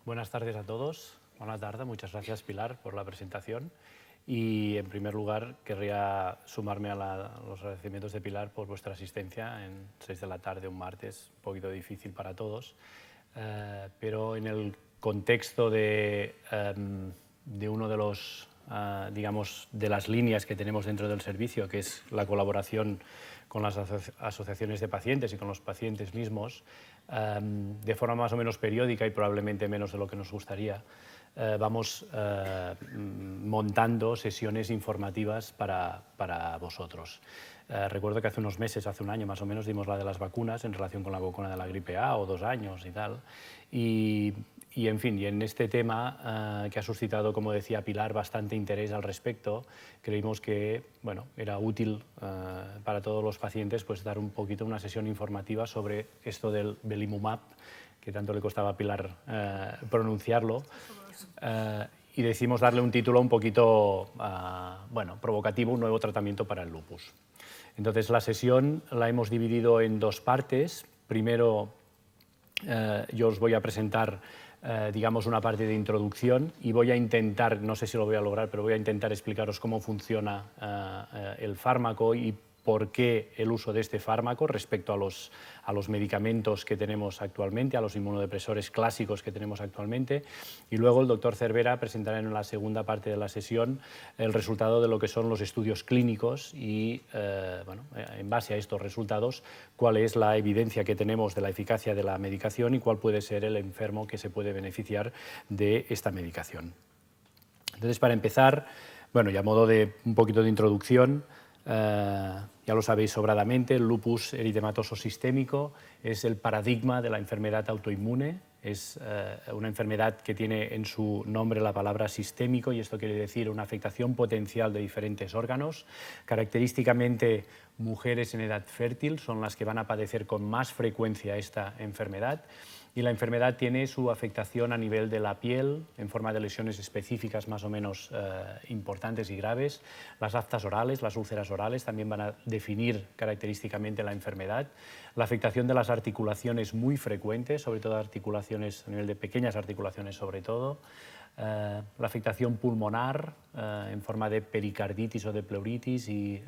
Buenas tardes a todos. Buenas tardes. Muchas gracias, Pilar, por la presentación. Y, en primer lugar, querría sumarme a los agradecimientos de Pilar por vuestra asistencia en 6 de la tarde, un martes, un poquito difícil para todos. Pero en el contexto de uno de los, digamos, de las líneas que tenemos dentro del servicio, que es la colaboración con las asociaciones de pacientes y con los pacientes mismos, de forma más o menos periódica y probablemente menos de lo que nos gustaría, vamos montando sesiones informativas para vosotros. Recuerdo que hace unos meses, hace un año más o menos, dimos la de las vacunas en relación con la vacuna de la gripe A, o 2 años y tal. Y en fin, y en este tema que ha suscitado, como decía Pilar, bastante interés al respecto, creímos que bueno, era útil para todos los pacientes pues, dar un poquito una sesión informativa sobre esto del belimumab, que tanto le costaba a Pilar pronunciarlo. Y decidimos darle un título un poquito bueno, provocativo, un nuevo tratamiento para el lupus. Entonces, la sesión la hemos dividido en 2 partes. Primero, yo os voy a presentar, digamos, una parte de introducción y voy a intentar, no sé si lo voy a lograr, pero voy a intentar explicaros cómo funciona el fármaco y por qué el uso de este fármaco respecto a los medicamentos que tenemos actualmente, a los inmunodepresores clásicos que tenemos actualmente. Y luego el doctor Cervera presentará en la segunda parte de la sesión el resultado de lo que son los estudios clínicos y, bueno, en base a estos resultados, cuál es la evidencia que tenemos de la eficacia de la medicación y cuál puede ser el enfermo que se puede beneficiar de esta medicación. Entonces, para empezar, bueno, y a modo de un poquito de introducción, ya lo sabéis sobradamente, el lupus eritematoso sistémico es el paradigma de la enfermedad autoinmune. Es una enfermedad que tiene en su nombre la palabra sistémico y esto quiere decir una afectación potencial de diferentes órganos. Característicamente, mujeres en edad fértil son las que van a padecer con más frecuencia esta enfermedad. Y la enfermedad tiene su afectación a nivel de la piel, en forma de lesiones específicas más o menos importantes y graves. Las aftas orales, las úlceras orales, también van a definir característicamente la enfermedad. La afectación de las articulaciones muy frecuente, sobre todo articulaciones, a nivel de pequeñas articulaciones sobre todo. La afectación pulmonar en forma de pericarditis o de pleuritis y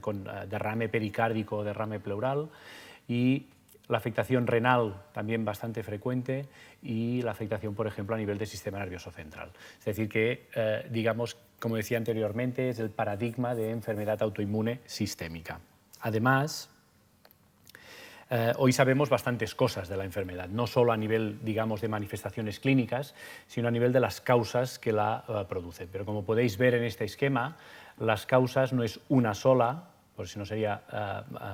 con derrame pericárdico o derrame pleural. Y la afectación renal, también bastante frecuente, y la afectación, por ejemplo, a nivel del sistema nervioso central. Es decir, que, digamos, como decía anteriormente, es el paradigma de enfermedad autoinmune sistémica. Además, hoy sabemos bastantes cosas de la enfermedad, no solo a nivel, digamos, de manifestaciones clínicas, sino a nivel de las causas que la producen. Pero como podéis ver en este esquema, las causas no es una sola, por si no sería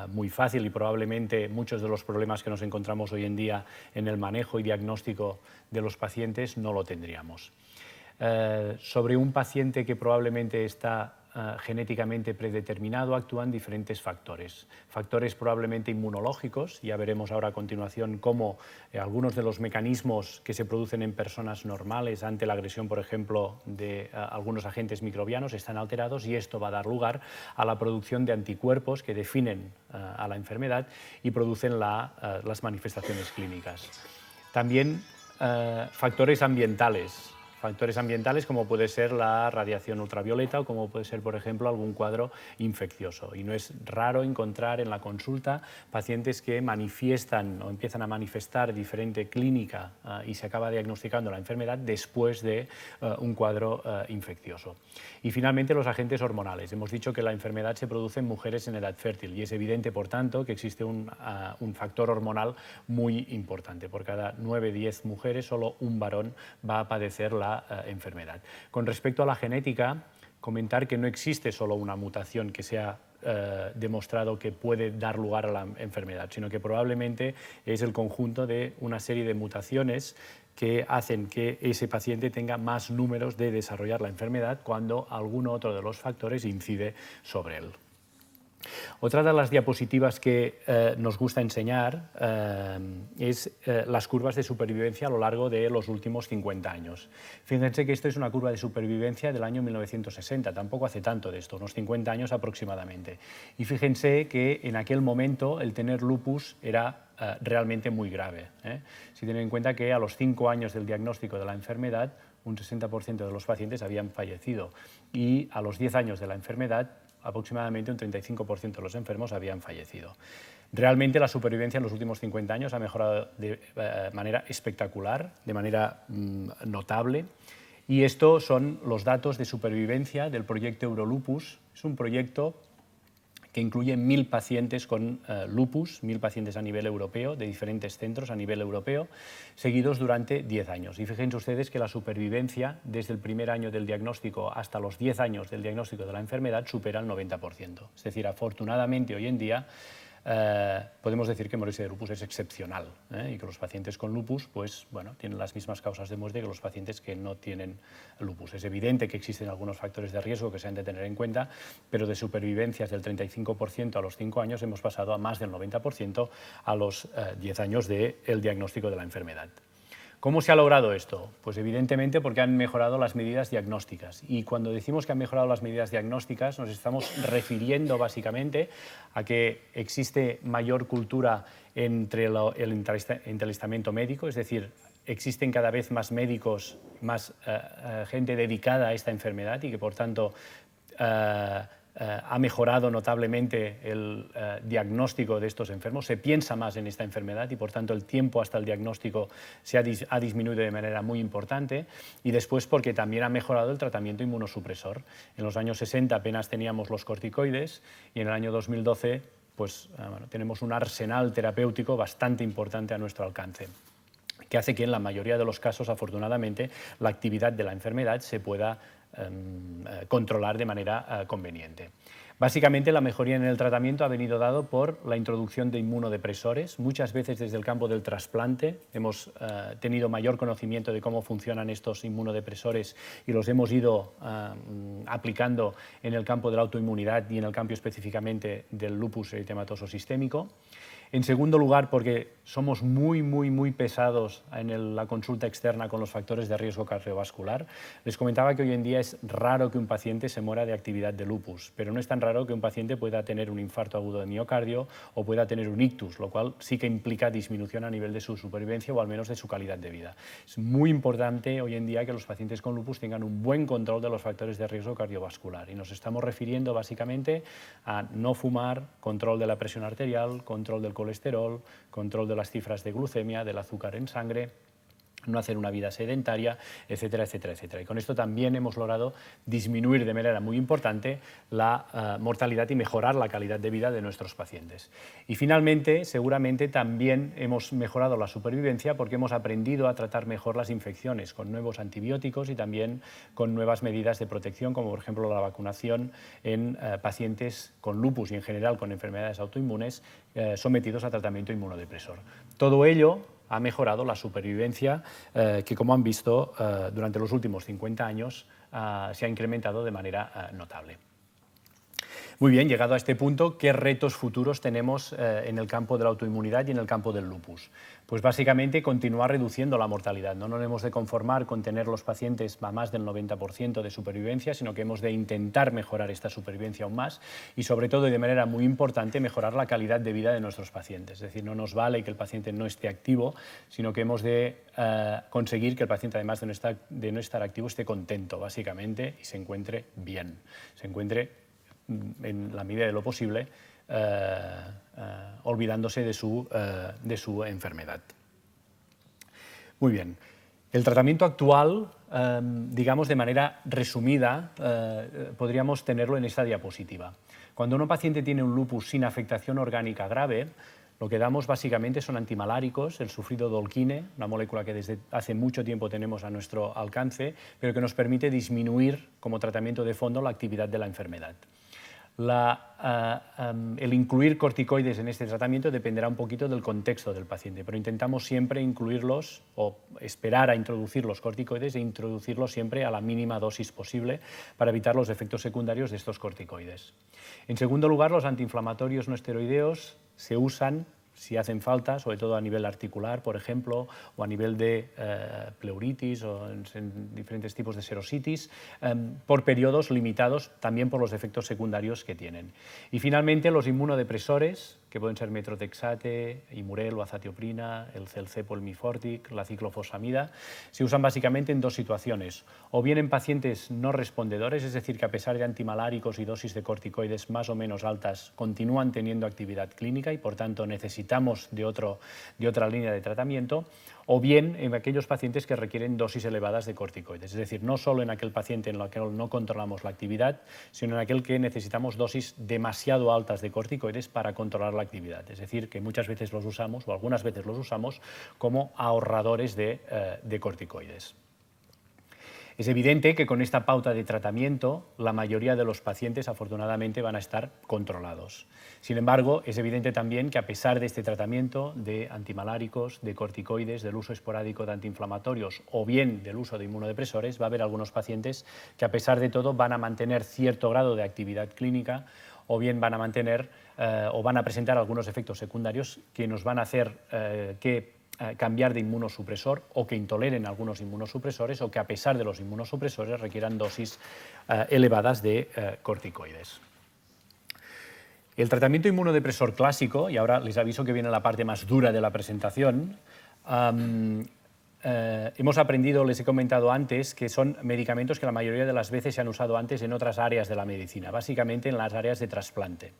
muy fácil y probablemente muchos de los problemas que nos encontramos hoy en día en el manejo y diagnóstico de los pacientes no lo tendríamos. Sobre un paciente que probablemente está genéticamente predeterminado actúan diferentes factores. Factores probablemente inmunológicos, ya veremos ahora a continuación cómo algunos de los mecanismos que se producen en personas normales ante la agresión, por ejemplo, de algunos agentes microbianos están alterados y esto va a dar lugar a la producción de anticuerpos que definen a la enfermedad y producen las manifestaciones clínicas. También factores ambientales como puede ser la radiación ultravioleta o como puede ser, por ejemplo, algún cuadro infeccioso. Y no es raro encontrar en la consulta pacientes que manifiestan o empiezan a manifestar diferente clínica y se acaba diagnosticando la enfermedad después de un cuadro infeccioso. Y finalmente, los agentes hormonales. Hemos dicho que la enfermedad se produce en mujeres en edad fértil y es evidente, por tanto, que existe un factor hormonal muy importante. Por cada 9-10 mujeres, solo un varón va a padecer la enfermedad. Con respecto a la genética, comentar que no existe solo una mutación que sea demostrado que puede dar lugar a la enfermedad, sino que probablemente es el conjunto de una serie de mutaciones que hacen que ese paciente tenga más números de desarrollar la enfermedad cuando algún otro de los factores incide sobre él. Otra de las diapositivas que nos gusta enseñar es las curvas de supervivencia a lo largo de los últimos 50 años. Fíjense que esto es una curva de supervivencia del año 1960, tampoco hace tanto de esto, unos 50 años aproximadamente. Y fíjense que en aquel momento el tener lupus era realmente muy grave. Si tienen en cuenta que a los 5 años del diagnóstico de la enfermedad, un 60% de los pacientes habían fallecido y a los 10 años de la enfermedad aproximadamente un 35% de los enfermos habían fallecido. Realmente la supervivencia en los últimos 50 años ha mejorado de manera espectacular, de manera notable, y estos son los datos de supervivencia del proyecto Eurolupus. Es un proyecto que incluye 1000 pacientes con lupus, 1000 pacientes a nivel europeo, de diferentes centros a nivel europeo, seguidos durante 10 años. Y fíjense ustedes que la supervivencia desde el primer año del diagnóstico hasta los 10 años del diagnóstico de la enfermedad supera el 90%. Es decir, afortunadamente hoy en día podemos decir que morirse de lupus es excepcional y que los pacientes con lupus pues, bueno, tienen las mismas causas de muerte que los pacientes que no tienen lupus. Es evidente que existen algunos factores de riesgo que se han de tener en cuenta, pero de supervivencias del 35% a los 5 años hemos pasado a más del 90% a los 10 años del diagnóstico de la enfermedad. ¿Cómo se ha logrado esto? Pues evidentemente porque han mejorado las medidas diagnósticas. Y cuando decimos que han mejorado las medidas diagnósticas nos estamos refiriendo básicamente a que existe mayor cultura entre el entrelistamiento médico, es decir, existen cada vez más médicos, más gente dedicada a esta enfermedad y que por tanto ha mejorado notablemente el diagnóstico de estos enfermos, se piensa más en esta enfermedad y por tanto el tiempo hasta el diagnóstico ha disminuido de manera muy importante, y después porque también ha mejorado el tratamiento inmunosupresor. En los años 60 apenas teníamos los corticoides y en el año 2012 pues, bueno, tenemos un arsenal terapéutico bastante importante a nuestro alcance, que hace que en la mayoría de los casos, afortunadamente, la actividad de la enfermedad se pueda controlar de manera conveniente. Básicamente la mejoría en el tratamiento ha venido dado por la introducción de inmunodepresores. Muchas veces desde el campo del trasplante hemos tenido mayor conocimiento de cómo funcionan estos inmunodepresores y los hemos ido aplicando en el campo de la autoinmunidad y en el campo específicamente del lupus eritematoso sistémico. En segundo lugar, porque somos muy pesados en la consulta externa con los factores de riesgo cardiovascular. Les comentaba que hoy en día es raro que un paciente se muera de actividad de lupus, pero no es tan raro que un paciente pueda tener un infarto agudo de miocardio o pueda tener un ictus, lo cual sí que implica disminución a nivel de su supervivencia o al menos de su calidad de vida. Es muy importante hoy en día que los pacientes con lupus tengan un buen control de los factores de riesgo cardiovascular y nos estamos refiriendo básicamente a no fumar, control de la presión arterial, control del colesterol, control de las cifras de glucemia, del azúcar en sangre, no hacer una vida sedentaria, etcétera, etcétera, etcétera. Y con esto también hemos logrado disminuir de manera muy importante la mortalidad y mejorar la calidad de vida de nuestros pacientes. Y finalmente, seguramente también hemos mejorado la supervivencia porque hemos aprendido a tratar mejor las infecciones con nuevos antibióticos y también con nuevas medidas de protección, como por ejemplo la vacunación en pacientes con lupus y en general con enfermedades autoinmunes sometidos a tratamiento inmunodepresor. Todo ello ha mejorado la supervivencia que, como han visto, durante los últimos 50 años se ha incrementado de manera notable. Muy bien, llegado a este punto, ¿qué retos futuros tenemos en el campo de la autoinmunidad y en el campo del lupus? Pues básicamente continuar reduciendo la mortalidad. No nos hemos de conformar con tener los pacientes a más del 90% de supervivencia, sino que hemos de intentar mejorar esta supervivencia aún más y sobre todo y de manera muy importante mejorar la calidad de vida de nuestros pacientes. Es decir, no nos vale que el paciente no esté activo, sino que hemos de conseguir que el paciente, además de no estar activo, esté contento básicamente y se encuentre bien, se encuentre en la medida de lo posible, olvidándose de su enfermedad. Muy bien. El tratamiento actual, digamos de manera resumida, podríamos tenerlo en esta diapositiva. Cuando un paciente tiene un lupus sin afectación orgánica grave, lo que damos básicamente son antimaláricos, el sulfido dolquine, una molécula que desde hace mucho tiempo tenemos a nuestro alcance, pero que nos permite disminuir como tratamiento de fondo la actividad de la enfermedad. El incluir corticoides en este tratamiento dependerá un poquito del contexto del paciente, pero intentamos siempre incluirlos o esperar a introducir los corticoides e introducirlos siempre a la mínima dosis posible para evitar los efectos secundarios de estos corticoides. En segundo lugar, los antiinflamatorios no esteroideos se usan si hacen falta, sobre todo a nivel articular, por ejemplo, o a nivel de pleuritis o en diferentes tipos de serositis, por periodos limitados, también por los efectos secundarios que tienen. Y finalmente, los inmunodepresores, que pueden ser metrotexate, imurel o azatioprina, el Celcepo, el Mifortic, la ciclofosfamida, se usan básicamente en dos situaciones, o bien en pacientes no respondedores, es decir, que a pesar de antimaláricos y dosis de corticoides más o menos altas, continúan teniendo actividad clínica y por tanto necesitamos de otra línea de tratamiento, o bien en aquellos pacientes que requieren dosis elevadas de corticoides, es decir, no solo en aquel paciente en el que no controlamos la actividad, sino en aquel que necesitamos dosis demasiado altas de corticoides para controlar la actividad, es decir, que muchas veces los usamos, o algunas veces los usamos, como ahorradores de corticoides. Es evidente que con esta pauta de tratamiento la mayoría de los pacientes afortunadamente van a estar controlados. Sin embargo, es evidente también que a pesar de este tratamiento de antimaláricos, de corticoides, del uso esporádico de antiinflamatorios o bien del uso de inmunodepresores, va a haber algunos pacientes que a pesar de todo van a mantener cierto grado de actividad clínica o bien van a mantener o van a presentar algunos efectos secundarios que nos van a hacer cambiar de inmunosupresor o que intoleren algunos inmunosupresores o que a pesar de los inmunosupresores requieran dosis elevadas de corticoides. El tratamiento inmunodepresor clásico, y ahora les aviso que viene la parte más dura de la presentación, hemos aprendido, les he comentado antes, que son medicamentos que la mayoría de las veces se han usado antes en otras áreas de la medicina, básicamente en las áreas de trasplante.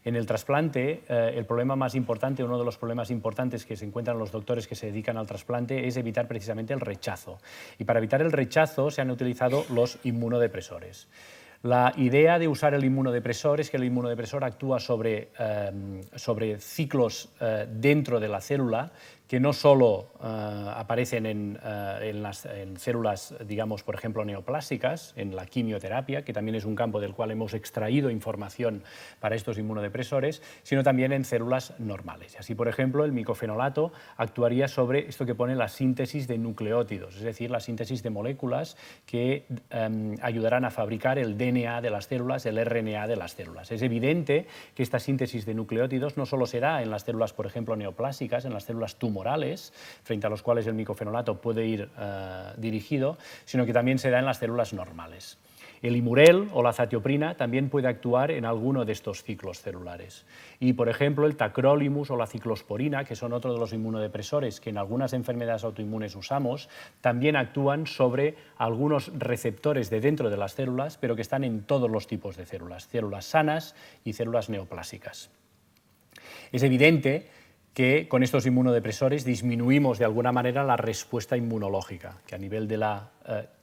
En el trasplante, el problema más importante, uno de los problemas importantes que se encuentran los doctores que se dedican al trasplante es evitar precisamente el rechazo. Y para evitar el rechazo se han utilizado los inmunodepresores. La idea de usar el inmunodepresor es que el inmunodepresor actúa sobre ciclos dentro de la célula que no solo aparecen en células, digamos, por ejemplo, neoplásicas, en la quimioterapia, que también es un campo del cual hemos extraído información para estos inmunodepresores, sino también en células normales. Así, por ejemplo, el micofenolato actuaría sobre esto que pone la síntesis de nucleótidos, es decir, la síntesis de moléculas que ayudarán a fabricar el DNA de las células, el RNA de las células. Es evidente que esta síntesis de nucleótidos no solo será en las células, por ejemplo, neoplásicas, en las células tumorales, frente a los cuales el micofenolato puede ir dirigido, sino que también se da en las células normales. El imurel o la azatioprina también puede actuar en alguno de estos ciclos celulares. Y, por ejemplo, el tacrolimus o la ciclosporina, que son otro de los inmunodepresores que en algunas enfermedades autoinmunes usamos, también actúan sobre algunos receptores de dentro de las células, pero que están en todos los tipos de células, células sanas y células neoplásicas. Es evidente que con estos inmunodepresores disminuimos de alguna manera la respuesta inmunológica, que a nivel de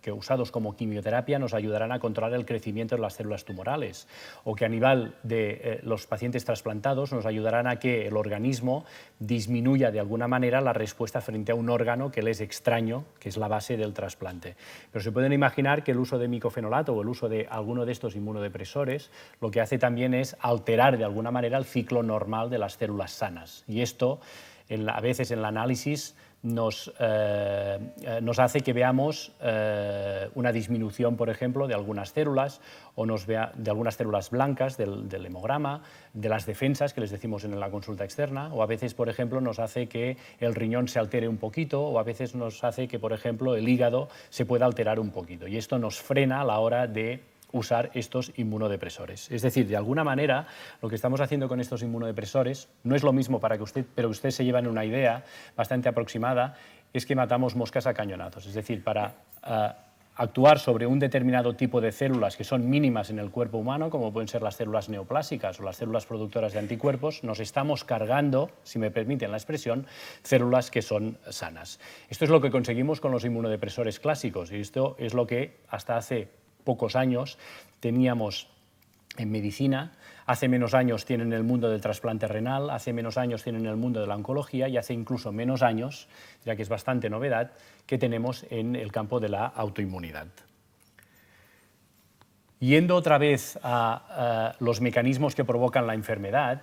que usados como quimioterapia nos ayudarán a controlar el crecimiento de las células tumorales, o que a nivel de los pacientes trasplantados nos ayudarán a que el organismo disminuya de alguna manera la respuesta frente a un órgano que le es extraño, que es la base del trasplante. Pero se pueden imaginar que el uso de micofenolato o el uso de alguno de estos inmunodepresores lo que hace también es alterar de alguna manera el ciclo normal de las células sanas. Y esto, a veces en el análisis, nos hace que veamos una disminución, por ejemplo, de algunas células, o de algunas células blancas del hemograma, de las defensas que les decimos en la consulta externa, o a veces, por ejemplo, nos hace que el riñón se altere un poquito, o a veces nos hace que, por ejemplo, el hígado se pueda alterar un poquito. Y esto nos frena a la hora de usar estos inmunodepresores. Es decir, de alguna manera, lo que estamos haciendo con estos inmunodepresores no es lo mismo pero usted se lleva en una idea bastante aproximada, es que matamos moscas a cañonazos. Es decir, para actuar sobre un determinado tipo de células que son mínimas en el cuerpo humano, como pueden ser las células neoplásicas o las células productoras de anticuerpos, nos estamos cargando, si me permiten la expresión, células que son sanas. Esto es lo que conseguimos con los inmunodepresores clásicos, y esto es lo que hasta hace pocos años teníamos en medicina, hace menos años tienen en el mundo del trasplante renal, hace menos años tienen en el mundo de la oncología y hace incluso menos años, ya que es bastante novedad, que tenemos en el campo de la autoinmunidad. Yendo otra vez a los mecanismos que provocan la enfermedad,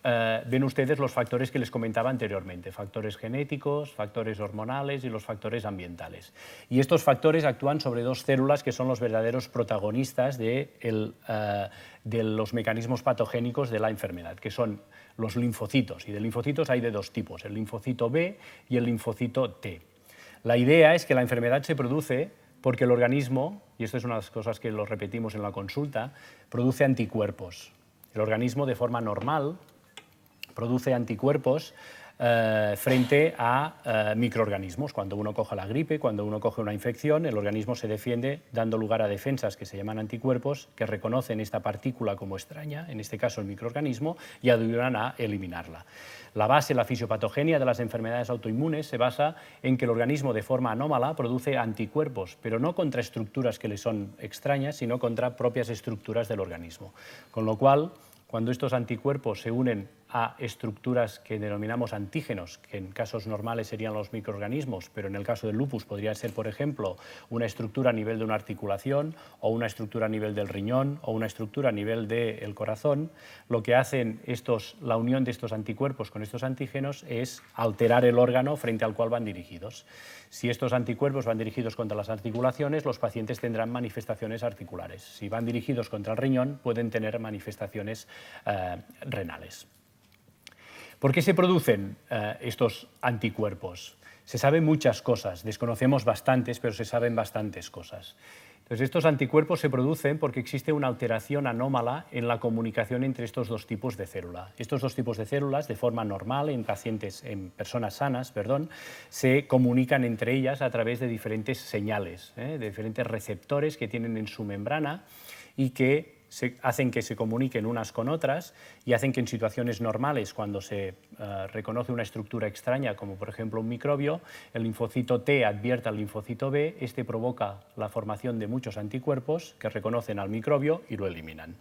ven ustedes los factores que les comentaba anteriormente, factores genéticos, factores hormonales y los factores ambientales. Y estos factores actúan sobre dos células que son los verdaderos protagonistas de los mecanismos patogénicos de la enfermedad, que son los linfocitos. Y de linfocitos hay de dos tipos, el linfocito B y el linfocito T. La idea es que la enfermedad se produce porque el organismo, y esto es una de las cosas que lo repetimos en la consulta, produce anticuerpos. El organismo, de forma normal, produce anticuerpos frente a microorganismos. Cuando uno coge la gripe, cuando uno coge una infección, el organismo se defiende dando lugar a defensas que se llaman anticuerpos, que reconocen esta partícula como extraña, en este caso el microorganismo, y ayudan a eliminarla. La base, la fisiopatogenia de las enfermedades autoinmunes se basa en que el organismo de forma anómala produce anticuerpos, pero no contra estructuras que le son extrañas, sino contra propias estructuras del organismo. Con lo cual, cuando estos anticuerpos se unen a estructuras que denominamos antígenos, que en casos normales serían los microorganismos, pero en el caso del lupus podría ser, por ejemplo, una estructura a nivel de una articulación, o una estructura a nivel del riñón, o una estructura a nivel del corazón, lo que hacen la unión de estos anticuerpos con estos antígenos es alterar el órgano frente al cual van dirigidos. Si estos anticuerpos van dirigidos contra las articulaciones, los pacientes tendrán manifestaciones articulares. Si van dirigidos contra el riñón, pueden tener manifestaciones renales. ¿Por qué se producen estos anticuerpos? Se saben muchas cosas, desconocemos bastantes, pero se saben bastantes cosas. Entonces, estos anticuerpos se producen porque existe una alteración anómala en la comunicación entre estos dos tipos de célula. Estos dos tipos de células, de forma normal, en personas sanas, se comunican entre ellas a través de diferentes señales, de diferentes receptores que tienen en su membrana y que hacen que se comuniquen unas con otras y hacen que en situaciones normales, cuando se reconoce una estructura extraña, como por ejemplo un microbio, el linfocito T advierta al linfocito B, este provoca la formación de muchos anticuerpos que reconocen al microbio y lo eliminan.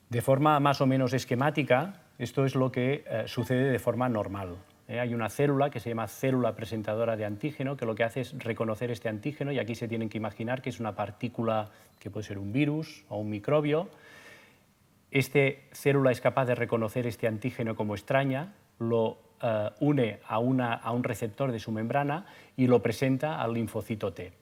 De forma más o menos esquemática, esto es lo que sucede de forma normal. Hay una célula que se llama célula presentadora de antígeno, que lo que hace es reconocer este antígeno, y aquí se tienen que imaginar que es una partícula que puede ser un virus o un microbio. Esta célula es capaz de reconocer este antígeno como extraña, lo une a un receptor de su membrana y lo presenta al linfocito T.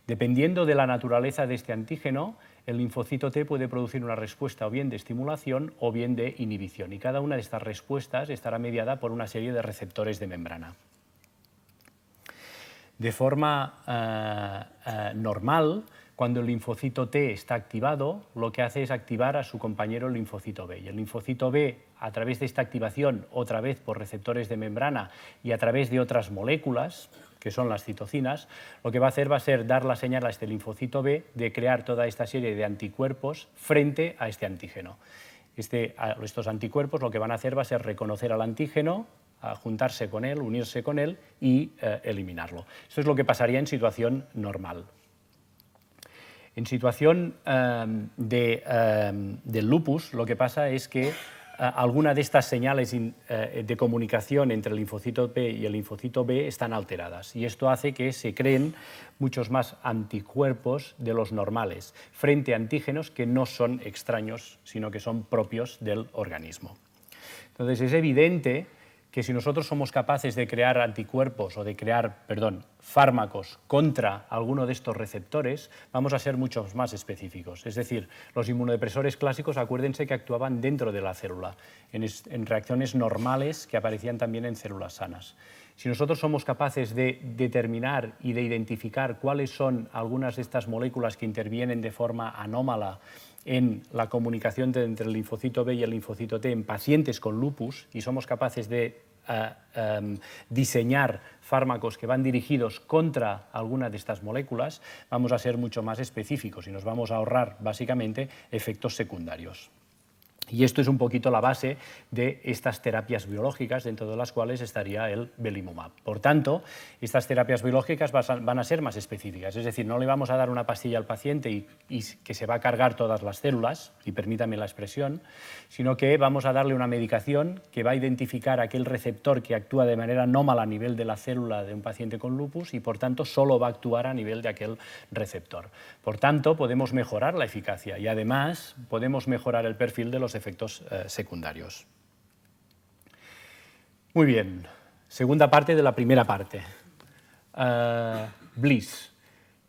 Dependiendo de la naturaleza de este antígeno, el linfocito T puede producir una respuesta o bien de estimulación o bien de inhibición, y cada una de estas respuestas estará mediada por una serie de receptores de membrana. De forma normal, cuando el linfocito T está activado, lo que hace es activar a su compañero el linfocito B. Y el linfocito B, a través de esta activación, otra vez por receptores de membrana y a través de otras moléculas, que son las citocinas, lo que va a hacer va a ser dar la señal a este linfocito B de crear toda esta serie de anticuerpos frente a este antígeno. Estos anticuerpos lo que van a hacer va a ser reconocer al antígeno, a juntarse con él, unirse con él y eliminarlo. Esto es lo que pasaría en situación normal. En situación del lupus, lo que pasa es que alguna de estas señales de comunicación entre el linfocito T y el linfocito B están alteradas, y esto hace que se creen muchos más anticuerpos de los normales frente a antígenos que no son extraños, sino que son propios del organismo. Entonces, es evidente que si nosotros somos capaces de crear anticuerpos o de crear, fármacos contra alguno de estos receptores, vamos a ser mucho más específicos. Es decir, los inmunodepresores clásicos, acuérdense que actuaban dentro de la célula, en reacciones normales que aparecían también en células sanas. Si nosotros somos capaces de determinar y de identificar cuáles son algunas de estas moléculas que intervienen de forma anómala en la comunicación entre el linfocito B y el linfocito T en pacientes con lupus, y somos capaces de diseñar fármacos que van dirigidos contra alguna de estas moléculas, vamos a ser mucho más específicos y nos vamos a ahorrar básicamente efectos secundarios. Y esto es un poquito la base de estas terapias biológicas, dentro de las cuales estaría el belimumab. Por tanto, estas terapias biológicas van a ser más específicas, es decir, no le vamos a dar una pastilla al paciente y que se va a cargar todas las células, y permítame la expresión, sino que vamos a darle una medicación que va a identificar aquel receptor que actúa de manera anómala a nivel de la célula de un paciente con lupus y, por tanto, solo va a actuar a nivel de aquel receptor. Por tanto, podemos mejorar la eficacia y, además, podemos mejorar el perfil de los efectos secundarios. Muy bien, segunda parte de la primera parte. BLyS.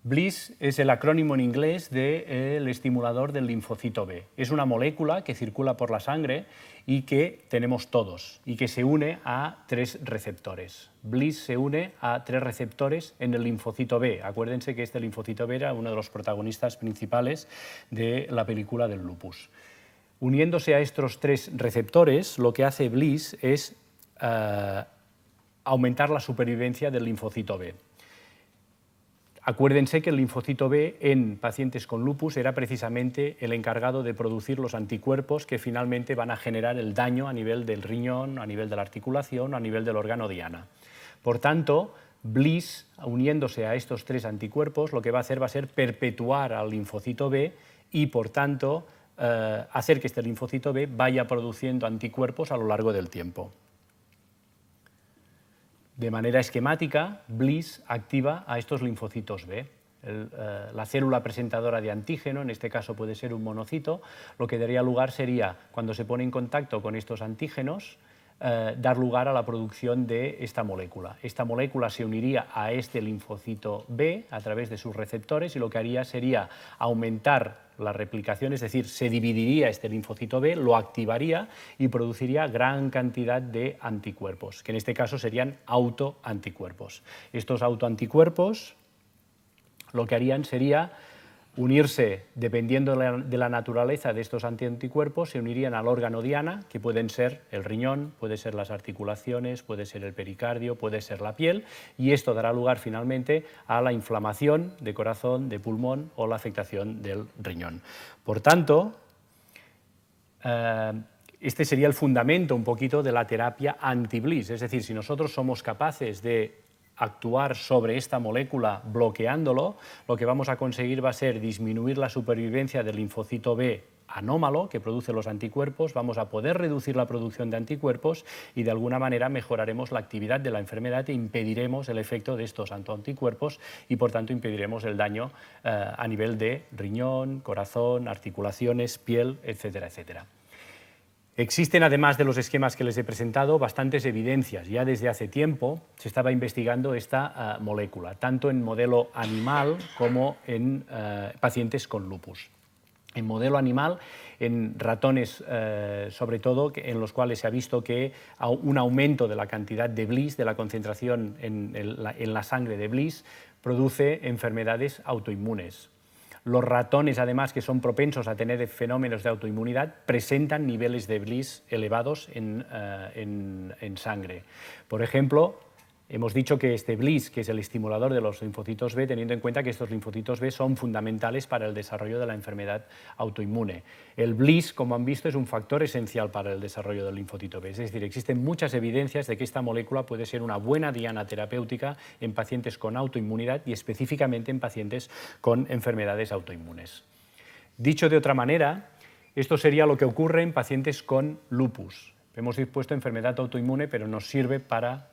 BLyS es el acrónimo en inglés del estimulador del linfocito B. Es una molécula que circula por la sangre y que tenemos todos y que se une a 3 receptores. BLyS se une a 3 receptores en el linfocito B. Acuérdense que este linfocito B era uno de los protagonistas principales de la película del lupus. Uniéndose a estos 3 receptores, lo que hace BLyS es aumentar la supervivencia del linfocito B. Acuérdense que el linfocito B en pacientes con lupus era precisamente el encargado de producir los anticuerpos que finalmente van a generar el daño a nivel del riñón, a nivel de la articulación, a nivel del órgano diana. Por tanto, BLyS, uniéndose a estos 3 anticuerpos, lo que va a hacer va a ser perpetuar al linfocito B y, por tanto, hacer que este linfocito B vaya produciendo anticuerpos a lo largo del tiempo. De manera esquemática, BLyS activa a estos linfocitos B. La célula presentadora de antígeno, en este caso puede ser un monocito, lo que daría lugar sería, cuando se pone en contacto con estos antígenos, dar lugar a la producción de esta molécula. Esta molécula se uniría a este linfocito B a través de sus receptores y lo que haría sería aumentar la replicación, es decir, se dividiría este linfocito B, lo activaría y produciría gran cantidad de anticuerpos, que en este caso serían autoanticuerpos. Estos autoanticuerpos lo que harían sería unirse, dependiendo de la naturaleza de estos anticuerpos, se unirían al órgano diana, que pueden ser el riñón, puede ser las articulaciones, puede ser el pericardio, puede ser la piel, y esto dará lugar finalmente a la inflamación de corazón, de pulmón o la afectación del riñón. Por tanto, este sería el fundamento un poquito de la terapia anti-BLyS, es decir, si nosotros somos capaces de actuar sobre esta molécula bloqueándolo, lo que vamos a conseguir va a ser disminuir la supervivencia del linfocito B anómalo que produce los anticuerpos, vamos a poder reducir la producción de anticuerpos y de alguna manera mejoraremos la actividad de la enfermedad e impediremos el efecto de estos anticuerpos y por tanto impediremos el daño a nivel de riñón, corazón, articulaciones, piel, etcétera, etcétera. Existen, además de los esquemas que les he presentado, bastantes evidencias. Ya desde hace tiempo se estaba investigando esta molécula, tanto en modelo animal como en pacientes con lupus. En modelo animal, en ratones sobre todo, en los cuales se ha visto que un aumento de la cantidad de BLyS, de la concentración en la sangre de BLyS, produce enfermedades autoinmunes. Los ratones, además, que son propensos a tener fenómenos de autoinmunidad, presentan niveles de BLyS elevados en sangre. Por ejemplo, hemos dicho que este BLyS, que es el estimulador de los linfocitos B, teniendo en cuenta que estos linfocitos B son fundamentales para el desarrollo de la enfermedad autoinmune. El BLyS, como han visto, es un factor esencial para el desarrollo del linfocito B. Es decir, existen muchas evidencias de que esta molécula puede ser una buena diana terapéutica en pacientes con autoinmunidad y específicamente en pacientes con enfermedades autoinmunes. Dicho de otra manera, esto sería lo que ocurre en pacientes con lupus. Hemos puesto enfermedad autoinmune, pero nos sirve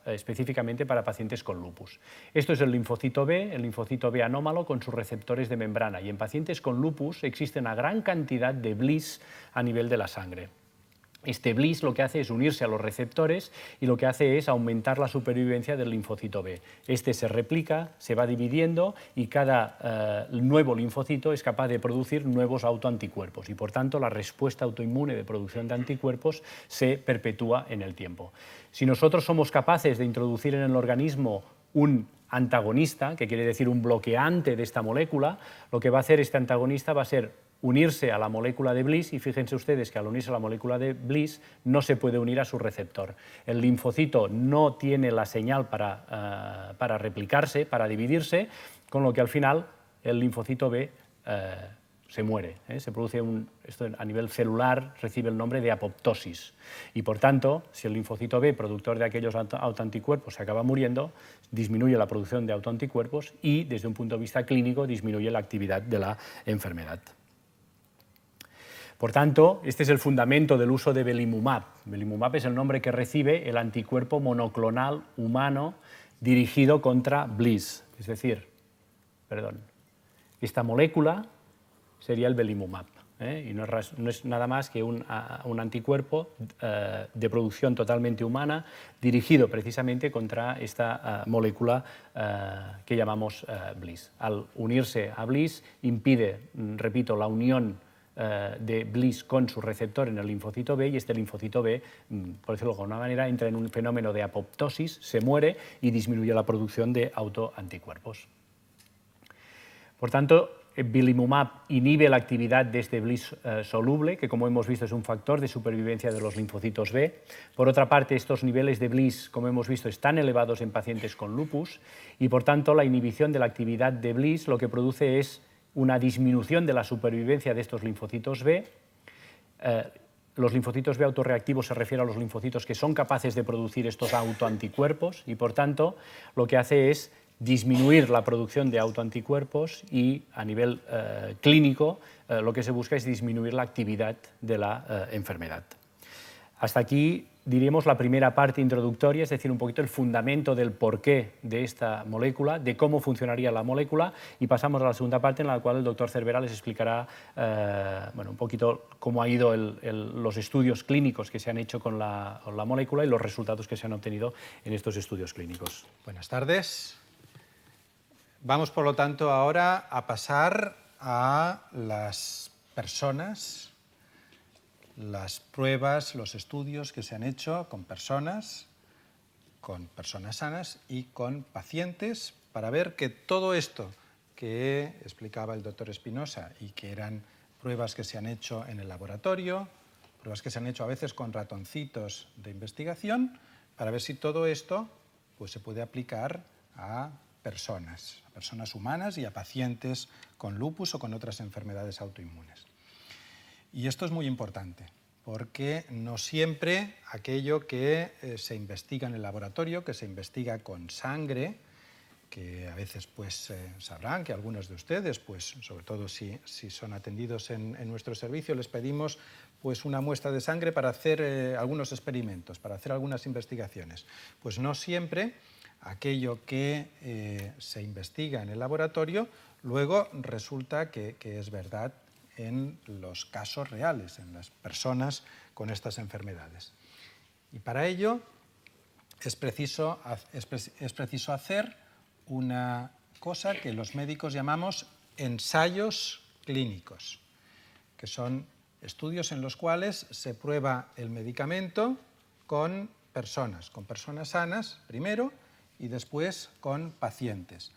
específicamente para pacientes con lupus. Esto es el linfocito B anómalo con sus receptores de membrana. Y en pacientes con lupus existe una gran cantidad de BLyS a nivel de la sangre. Este BLyS lo que hace es unirse a los receptores y lo que hace es aumentar la supervivencia del linfocito B. Este se replica, se va dividiendo y cada nuevo linfocito es capaz de producir nuevos autoanticuerpos y por tanto la respuesta autoinmune de producción de anticuerpos se perpetúa en el tiempo. Si nosotros somos capaces de introducir en el organismo un antagonista, que quiere decir un bloqueante de esta molécula, lo que va a hacer este antagonista va a ser unirse a la molécula de BLyS y fíjense ustedes que al unirse a la molécula de BLyS no se puede unir a su receptor. El linfocito no tiene la señal para replicarse, para dividirse, con lo que al final el linfocito B se muere. Se produce esto a nivel celular recibe el nombre de apoptosis. Y por tanto, si el linfocito B, productor de aquellos autoanticuerpos, se acaba muriendo, disminuye la producción de autoanticuerpos y, desde un punto de vista clínico, disminuye la actividad de la enfermedad. Por tanto, este es el fundamento del uso de belimumab. Belimumab es el nombre que recibe el anticuerpo monoclonal humano dirigido contra BLyS, es decir, esta molécula sería el belimumab, y no es nada más que un anticuerpo de producción totalmente humana dirigido precisamente contra esta molécula que llamamos BLyS. Al unirse a BLyS impide, repito, la unión de BLyS con su receptor en el linfocito B, y este linfocito B, por decirlo de alguna manera, entra en un fenómeno de apoptosis, se muere y disminuye la producción de autoanticuerpos. Por tanto, belimumab inhibe la actividad de este BLyS soluble, que como hemos visto es un factor de supervivencia de los linfocitos B. Por otra parte, estos niveles de BLyS, como hemos visto, están elevados en pacientes con lupus y por tanto la inhibición de la actividad de BLyS lo que produce es una disminución de la supervivencia de estos linfocitos B. Los linfocitos B autorreactivos se refiere a los linfocitos que son capaces de producir estos autoanticuerpos y por tanto lo que hace es disminuir la producción de autoanticuerpos y a nivel clínico lo que se busca es disminuir la actividad de la enfermedad. Hasta aquí diríamos la primera parte introductoria, es decir, un poquito el fundamento del porqué de esta molécula, de cómo funcionaría la molécula, y pasamos a la segunda parte en la cual el doctor Cervera les explicará un poquito cómo han ido los estudios clínicos que se han hecho con la molécula y los resultados que se han obtenido en estos estudios clínicos. Buenas tardes. Vamos, por lo tanto, ahora a pasar a las personas, las pruebas, los estudios que se han hecho con personas sanas y con pacientes para ver que todo esto que explicaba el doctor Espinosa y que eran pruebas que se han hecho en el laboratorio, pruebas que se han hecho a veces con ratoncitos de investigación, para ver si todo esto pues, se puede aplicar a personas humanas y a pacientes con lupus o con otras enfermedades autoinmunes. Y esto es muy importante, porque no siempre aquello que se investiga en el laboratorio, que se investiga con sangre, que a veces pues, sabrán que algunos de ustedes, pues, sobre todo si son atendidos en nuestro servicio, les pedimos pues, una muestra de sangre para hacer algunos experimentos, para hacer algunas investigaciones. Pues no siempre aquello que se investiga en el laboratorio luego resulta que es verdad en los casos reales, en las personas con estas enfermedades. Y para ello es preciso hacer una cosa que los médicos llamamos ensayos clínicos, que son estudios en los cuales se prueba el medicamento con personas sanas primero y después con pacientes,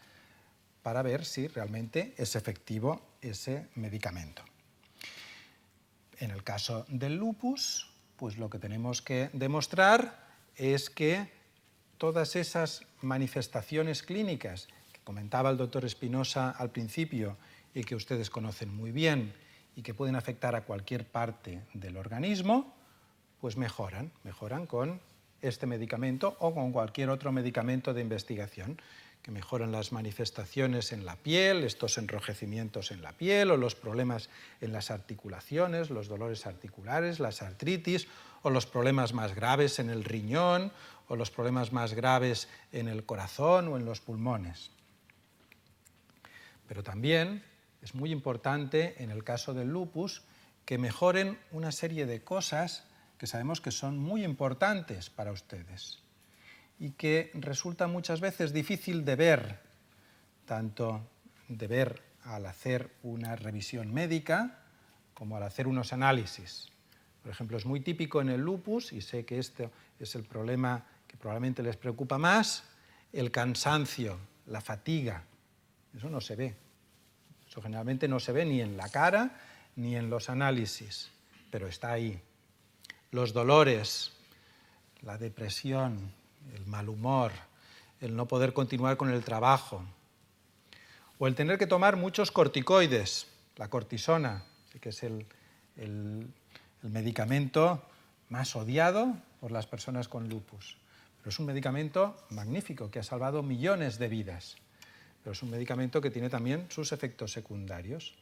para ver si realmente es efectivo ese medicamento. En el caso del lupus, pues lo que tenemos que demostrar es que todas esas manifestaciones clínicas que comentaba el doctor Espinosa al principio y que ustedes conocen muy bien y que pueden afectar a cualquier parte del organismo, pues mejoran con este medicamento o con cualquier otro medicamento de investigación, que mejoran las manifestaciones en la piel, estos enrojecimientos en la piel o los problemas en las articulaciones, los dolores articulares, las artritis o los problemas más graves en el riñón o los problemas más graves en el corazón o en los pulmones. Pero también es muy importante en el caso del lupus que mejoren una serie de cosas que sabemos que son muy importantes para ustedes y que resulta muchas veces difícil de ver, tanto de ver al hacer una revisión médica como al hacer unos análisis. Por ejemplo, es muy típico en el lupus, y sé que este es el problema que probablemente les preocupa más, el cansancio, la fatiga. Eso no se ve. Eso generalmente no se ve ni en la cara ni en los análisis, pero está ahí. Los dolores, la depresión, el mal humor, el no poder continuar con el trabajo, o el tener que tomar muchos corticoides, La cortisona, que es el medicamento más odiado por las personas con lupus. Pero es un medicamento magnífico que ha salvado millones de vidas. Pero es un medicamento que tiene también sus efectos secundarios.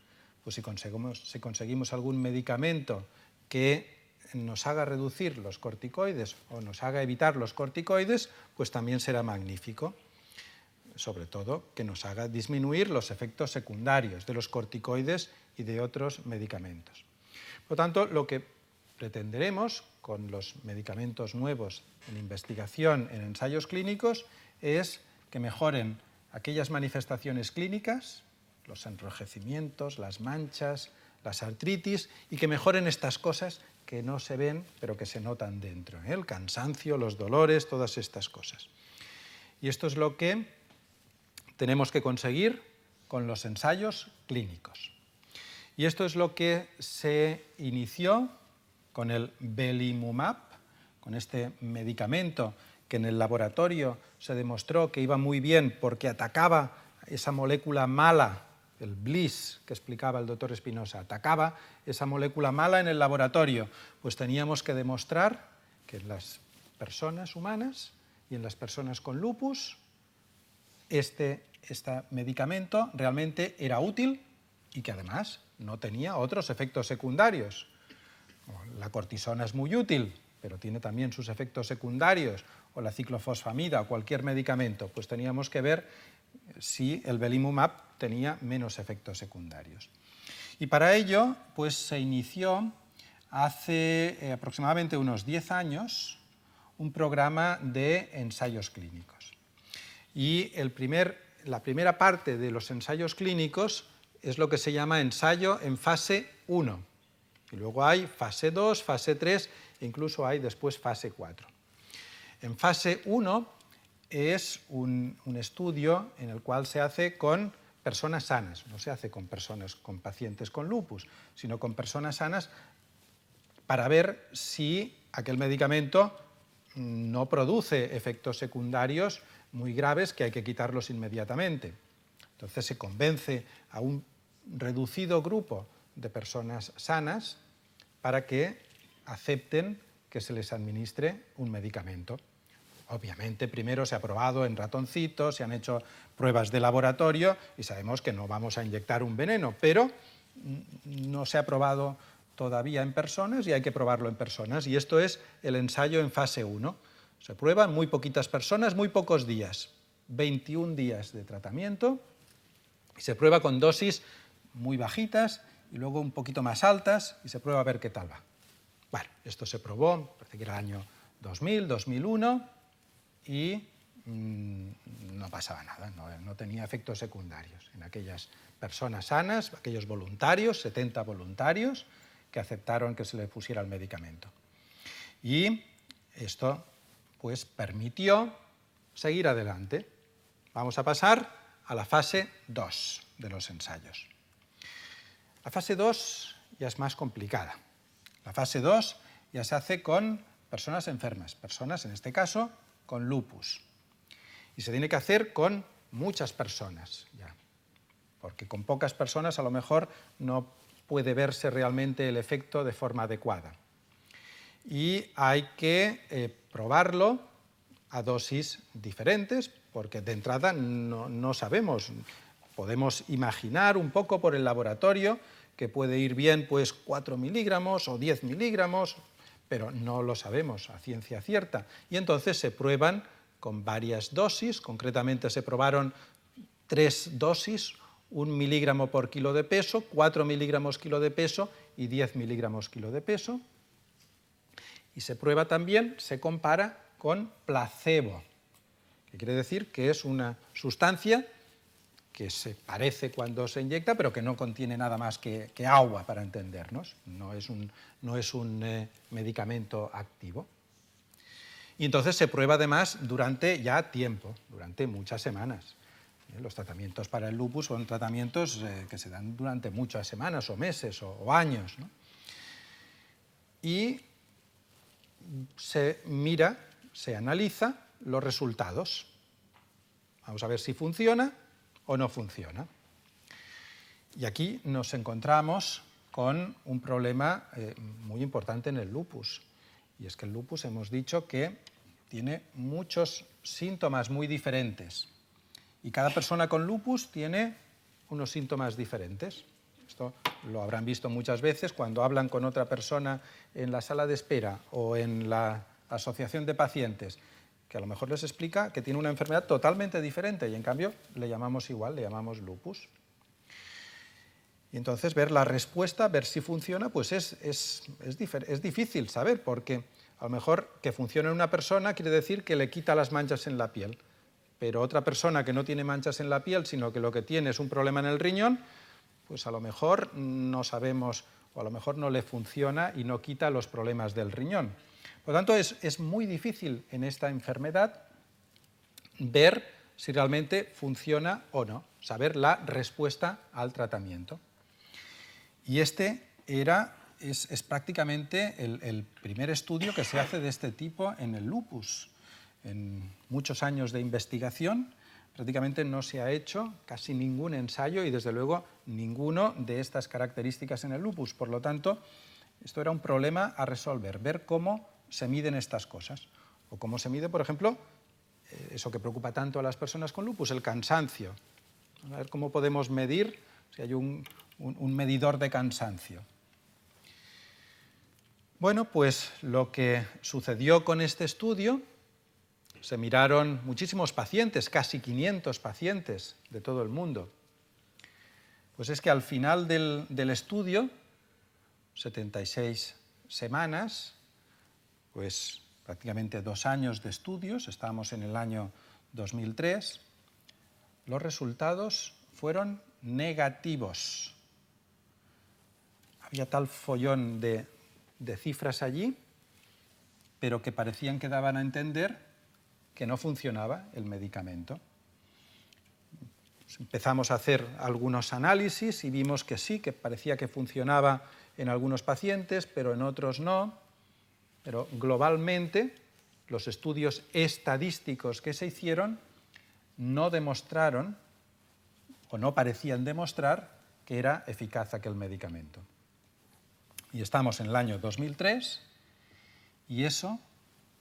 Pues si conseguimos algún medicamento que nos haga reducir los corticoides o nos haga evitar los corticoides, pues también será magnífico. Sobre todo que nos haga disminuir los efectos secundarios de los corticoides y de otros medicamentos. Por lo tanto, lo que pretenderemos con los medicamentos nuevos en investigación en ensayos clínicos es que mejoren aquellas manifestaciones clínicas, los enrojecimientos, las manchas, las artritis, y que mejoren estas cosas que no se ven pero que se notan dentro, el cansancio, los dolores, todas estas cosas. Y esto es lo que tenemos que conseguir con los ensayos clínicos. Y esto es lo que se inició con el belimumab, con este medicamento que en el laboratorio se demostró que iba muy bien porque atacaba esa molécula mala, el Bliss que explicaba el doctor Espinosa, atacaba esa molécula mala en el laboratorio. Pues teníamos que demostrar que en las personas humanas y en las personas con lupus este medicamento realmente era útil y que además no tenía otros efectos secundarios. La cortisona es muy útil, pero tiene también sus efectos secundarios, o la ciclofosfamida o cualquier medicamento. Pues teníamos que ver si el belimumab tenía menos efectos secundarios. Y para ello pues se inició hace aproximadamente unos 10 años un programa de ensayos clínicos. Y la primera parte de los ensayos clínicos es lo que se llama ensayo en fase 1. Y luego hay fase 2, fase 3 e incluso hay después fase 4. En fase 1 es un estudio en el cual se hace con personas sanas, no se hace con pacientes con lupus, sino con personas sanas para ver si aquel medicamento no produce efectos secundarios muy graves que hay que quitarlos inmediatamente. Entonces se convence a un reducido grupo de personas sanas para que acepten que se les administre un medicamento. Obviamente primero se ha probado en ratoncitos, se han hecho pruebas de laboratorio y sabemos que no vamos a inyectar un veneno, pero no se ha probado todavía en personas y hay que probarlo en personas. Y esto es el ensayo en fase 1. Se prueba en muy poquitas personas, muy pocos días, 21 días de tratamiento, y se prueba con dosis muy bajitas y luego un poquito más altas y se prueba a ver qué tal va. Bueno, esto se probó, parece que era el año 2000, 2001 y no pasaba nada, no tenía efectos secundarios en aquellas personas sanas, aquellos voluntarios, 70 voluntarios que aceptaron que se les pusiera el medicamento. Y esto pues permitió seguir adelante. Vamos a pasar a la fase 2 de los ensayos. La fase 2 ya es más complicada. La fase 2 ya se hace con personas enfermas, personas en este caso con lupus. Y se tiene que hacer con muchas personas ya, porque con pocas personas a lo mejor no puede verse realmente el efecto de forma adecuada. Y hay que probarlo a dosis diferentes, porque de entrada no sabemos. Podemos imaginar un poco por el laboratorio que puede ir bien pues 4 miligramos o 10 miligramos, pero no lo sabemos a ciencia cierta. Y entonces se prueban con varias dosis, concretamente se probaron 3 dosis, 1 miligramo por kilo de peso, 4 miligramos kilo de peso y 10 miligramos kilo de peso. Y se prueba también, se compara con placebo, que quiere decir que es una sustancia que se parece cuando se inyecta, pero que no contiene nada más que agua, para entendernos. No es un medicamento activo. Y entonces se prueba además durante ya tiempo, durante muchas semanas. Los tratamientos para el lupus son tratamientos que se dan durante muchas semanas o meses o años, ¿no? Y se mira, se analiza los resultados. Vamos a ver si funciona o no funciona. Y aquí nos encontramos con un problema muy importante en el lupus. Y es que el lupus hemos dicho que tiene muchos síntomas muy diferentes. Y cada persona con lupus tiene unos síntomas diferentes. Esto lo habrán visto muchas veces cuando hablan con otra persona en la sala de espera o en la asociación de pacientes, que a lo mejor les explica que tiene una enfermedad totalmente diferente y en cambio le llamamos igual, le llamamos lupus. Y entonces ver la respuesta, ver si funciona, pues es difícil saber, porque a lo mejor que funcione en una persona quiere decir que le quita las manchas en la piel, pero otra persona que no tiene manchas en la piel, sino que lo que tiene es un problema en el riñón, pues a lo mejor no sabemos, o a lo mejor no le funciona y no quita los problemas del riñón. Por lo tanto, es muy difícil en esta enfermedad ver si realmente funciona o no, saber la respuesta al tratamiento. Y este es prácticamente el primer estudio que se hace de este tipo en el lupus. En muchos años de investigación prácticamente no se ha hecho casi ningún ensayo y desde luego ninguno de estas características en el lupus. Por lo tanto, esto era un problema a resolver, ver cómo se miden estas cosas. O cómo se mide, por ejemplo, eso que preocupa tanto a las personas con lupus, el cansancio. A ver cómo podemos medir si hay un medidor de cansancio. Bueno, pues lo que sucedió con este estudio, se miraron muchísimos pacientes, casi 500 pacientes de todo el mundo. Pues es que al final del estudio, 76 semanas, pues prácticamente 2 años de estudios, estábamos en el año 2003, los resultados fueron negativos. Había tal follón de cifras allí, pero que parecían que daban a entender que no funcionaba el medicamento. Empezamos a hacer algunos análisis y vimos que sí, que parecía que funcionaba en algunos pacientes, pero en otros no. Pero globalmente, los estudios estadísticos que se hicieron no demostraron, o no parecían demostrar, que era eficaz aquel medicamento. Y estamos en el año 2003, y eso,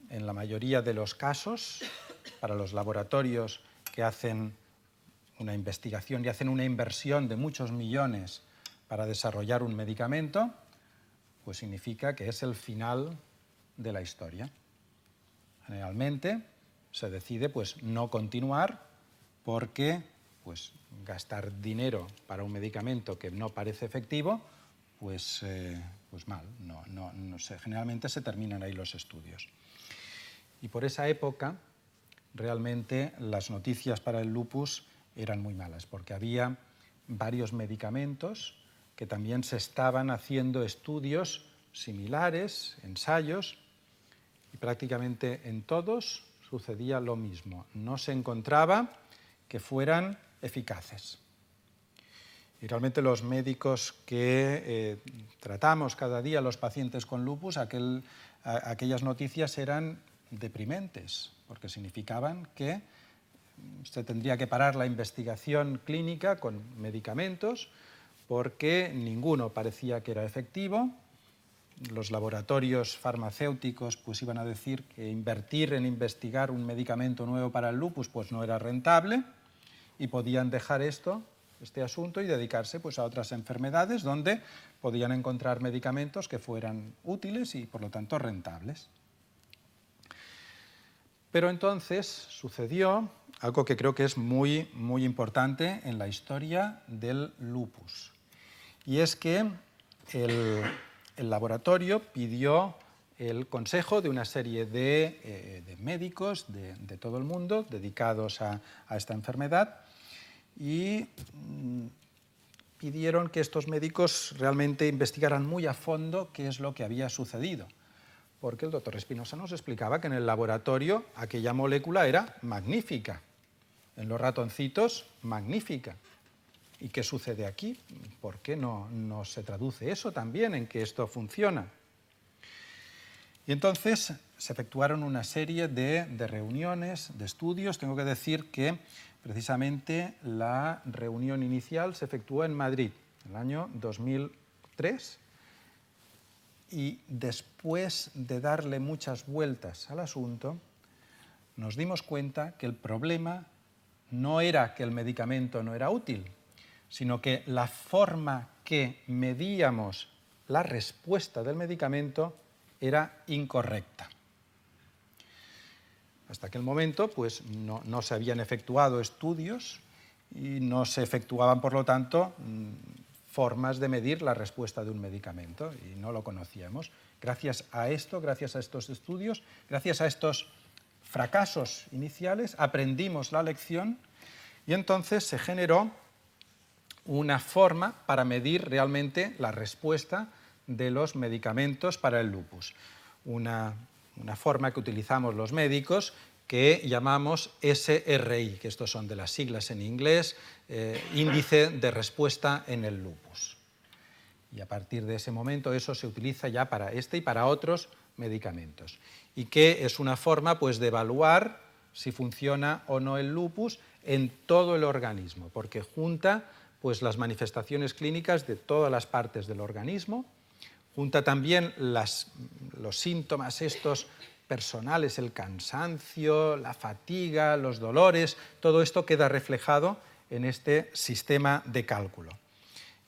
en la mayoría de los casos, para los laboratorios que hacen una investigación y hacen una inversión de muchos millones para desarrollar un medicamento, pues significa que es el final de la historia. Generalmente se decide pues no continuar porque pues gastar dinero para un medicamento que no parece efectivo, pues mal, generalmente se terminan ahí los estudios. Y por esa época realmente las noticias para el lupus eran muy malas, porque había varios medicamentos que también se estaban haciendo estudios similares, ensayos, y prácticamente en todos sucedía lo mismo. No se encontraba que fueran eficaces. Y realmente los médicos que tratamos cada día a los pacientes con lupus, aquellas noticias eran deprimentes, porque significaban que se tendría que parar la investigación clínica con medicamentos porque ninguno parecía que era efectivo. Los laboratorios farmacéuticos pues iban a decir que invertir en investigar un medicamento nuevo para el lupus pues no era rentable y podían dejar este asunto y dedicarse pues a otras enfermedades donde podían encontrar medicamentos que fueran útiles y por lo tanto rentables. Pero entonces sucedió algo que creo que es muy, muy importante en la historia del lupus. Y es que el laboratorio pidió el consejo de una serie de médicos de todo el mundo dedicados a esta enfermedad y pidieron que estos médicos realmente investigaran muy a fondo qué es lo que había sucedido. Porque el doctor Espinosa nos explicaba que en el laboratorio aquella molécula era magnífica, en los ratoncitos magnífica. ¿Y qué sucede aquí? ¿Por qué no se traduce eso también en que esto funciona? Y entonces se efectuaron una serie de reuniones, de estudios. Tengo que decir que precisamente la reunión inicial se efectuó en Madrid, en el año 2003, y después de darle muchas vueltas al asunto, nos dimos cuenta que el problema no era que el medicamento no era útil, sino que la forma que medíamos la respuesta del medicamento era incorrecta. Hasta aquel momento pues, no se habían efectuado estudios y no se efectuaban, por lo tanto, formas de medir la respuesta de un medicamento, y no lo conocíamos. Gracias a esto, gracias a estos estudios, gracias a estos fracasos iniciales, aprendimos la lección y entonces se generó una forma para medir realmente la respuesta de los medicamentos para el lupus. Una forma que utilizamos los médicos que llamamos SRI, que estos son de las siglas en inglés, índice de respuesta en el lupus. Y a partir de ese momento eso se utiliza ya para este y para otros medicamentos. Y que es una forma pues, de evaluar si funciona o no el lupus en todo el organismo, porque junta pues, las manifestaciones clínicas de todas las partes del organismo, junta también los síntomas estos personales, el cansancio, la fatiga, los dolores, todo esto queda reflejado en este sistema de cálculo.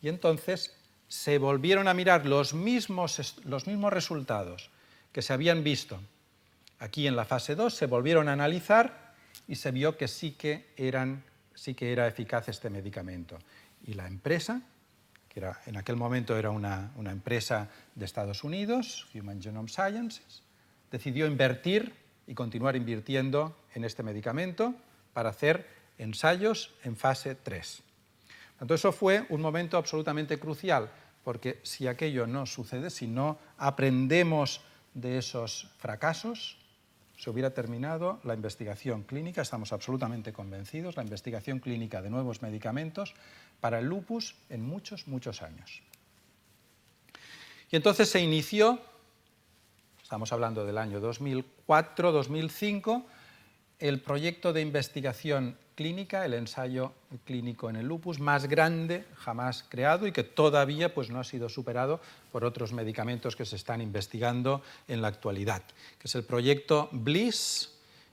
Y entonces se volvieron a mirar los mismos resultados que se habían visto aquí en la fase 2, se volvieron a analizar y se vio que sí que era eficaz este medicamento. Y la empresa, que en aquel momento era una empresa de Estados Unidos, Human Genome Sciences, decidió invertir y continuar invirtiendo en este medicamento para hacer ensayos en fase 3. Entonces eso fue un momento absolutamente crucial, porque si aquello no sucede, si no aprendemos de esos fracasos, se hubiera terminado la investigación clínica, estamos absolutamente convencidos, la investigación clínica de nuevos medicamentos para el lupus en muchos, muchos años. Y entonces se inició, estamos hablando del año 2004-2005, el proyecto de investigación clínica, el ensayo clínico en el lupus más grande jamás creado y que todavía pues, no ha sido superado por otros medicamentos que se están investigando en la actualidad, que es el proyecto BLISS,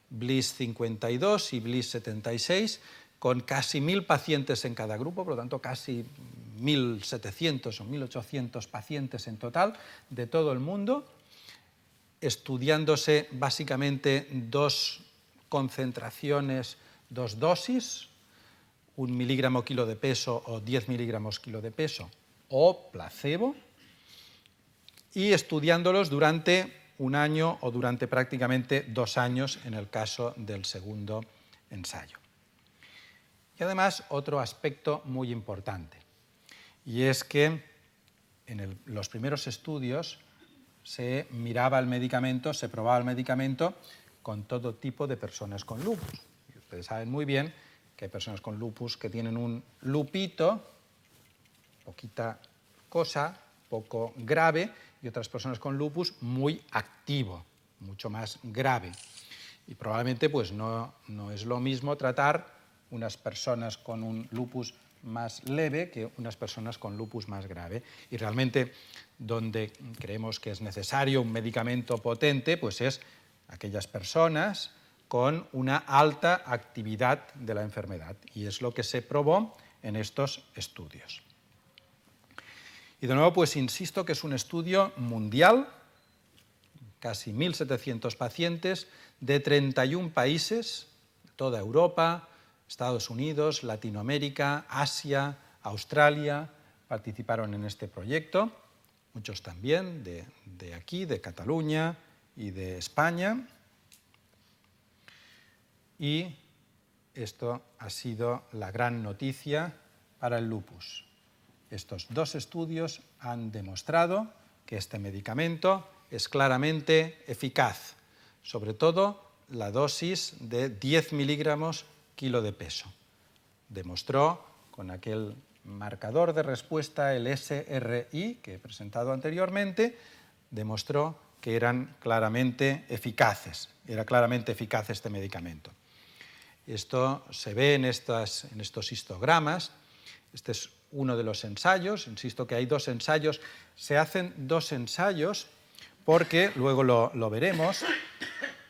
BLISS 52 y BLISS 76, con casi 1.000 pacientes en cada grupo, por lo tanto casi 1.700 o 1.800 pacientes en total de todo el mundo, estudiándose básicamente dos concentraciones, dos dosis, 1 miligramo kilo de peso o 10 miligramos kilo de peso o placebo, y estudiándolos durante un año o durante prácticamente 2 años en el caso del segundo ensayo. Y además otro aspecto muy importante, y es que en los primeros estudios se miraba el medicamento, se probaba el medicamento con todo tipo de personas con lupus. Y ustedes saben muy bien que hay personas con lupus que tienen un lupito, poquita cosa, poco grave, y otras personas con lupus muy activo, mucho más grave. Y probablemente pues, no es lo mismo tratar unas personas con un lupus más leve que unas personas con lupus más grave. Y realmente donde creemos que es necesario un medicamento potente, pues es aquellas personas con una alta actividad de la enfermedad. Y es lo que se probó en estos estudios. Y de nuevo, pues insisto que es un estudio mundial, casi 1.700 pacientes de 31 países, toda Europa, Estados Unidos, Latinoamérica, Asia, Australia, participaron en este proyecto, muchos también de aquí, de Cataluña y de España. Y esto ha sido la gran noticia para el lupus. Estos dos estudios han demostrado que este medicamento es claramente eficaz, sobre todo la dosis de 10 miligramos kilo de peso. Demostró con aquel marcador de respuesta, el SRI, que he presentado anteriormente, demostró que eran claramente eficaces, era claramente eficaz este medicamento. Esto se ve en estos histogramas. Este es uno de los ensayos. Insisto que hay dos ensayos. Se hacen dos ensayos porque, luego lo veremos,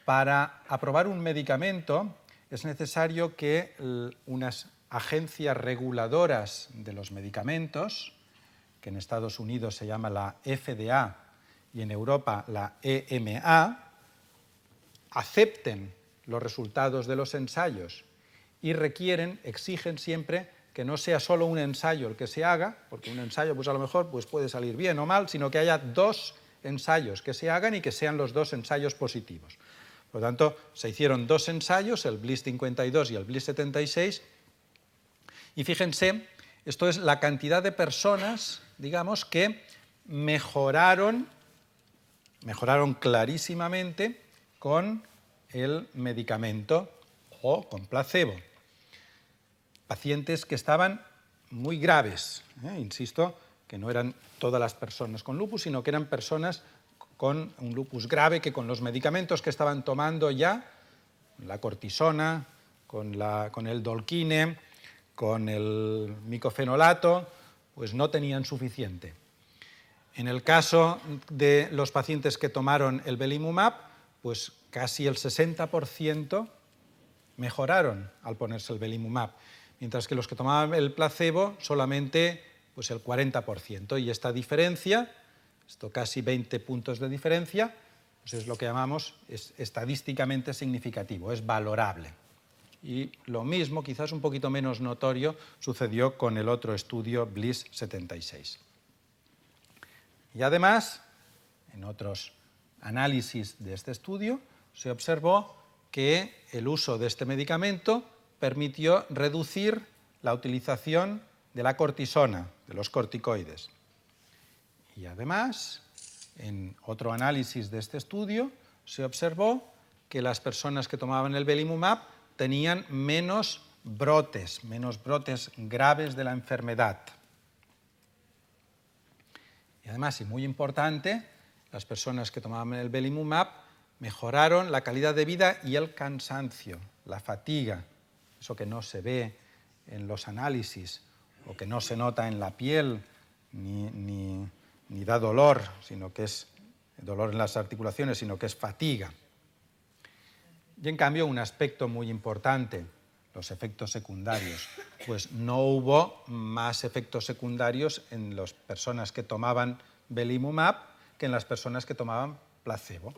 para aprobar un medicamento es necesario que unas agencias reguladoras de los medicamentos, que en Estados Unidos se llama la FDA y en Europa la EMA, acepten los resultados de los ensayos y exigen siempre que no sea solo un ensayo el que se haga, porque un ensayo pues a lo mejor pues puede salir bien o mal, sino que haya dos ensayos que se hagan y que sean los dos ensayos positivos. Por lo tanto, se hicieron dos ensayos, el Bliss 52 y el Bliss 76, y fíjense, esto es la cantidad de personas, digamos, que mejoraron clarísimamente con el medicamento o con placebo. Pacientes que estaban muy graves, insisto, que no eran todas las personas con lupus, sino que eran personas con un lupus grave que con los medicamentos que estaban tomando ya, la cortisona, con el Dolquine, con el micofenolato, pues no tenían suficiente. En el caso de los pacientes que tomaron el belimumab, pues casi el 60% mejoraron al ponerse el belimumab, mientras que los que tomaban el placebo solamente pues el 40%. Y esta diferencia, esto casi 20 puntos de diferencia, pues es lo que llamamos es estadísticamente significativo, es valorable. Y lo mismo, quizás un poquito menos notorio, sucedió con el otro estudio Bliss 76. Y además, en otros análisis de este estudio, se observó que el uso de este medicamento permitió reducir la utilización de la cortisona, de los corticoides. Y además, en otro análisis de este estudio, se observó que las personas que tomaban el belimumab tenían menos brotes graves de la enfermedad. Y además, y muy importante, las personas que tomaban el belimumab mejoraron la calidad de vida y el cansancio, la fatiga, eso que no se ve en los análisis o que no se nota en la piel ni da dolor, sino que es dolor en las articulaciones, sino que es fatiga. Y en cambio, un aspecto muy importante, los efectos secundarios. Pues no hubo más efectos secundarios en las personas que tomaban belimumab que en las personas que tomaban placebo.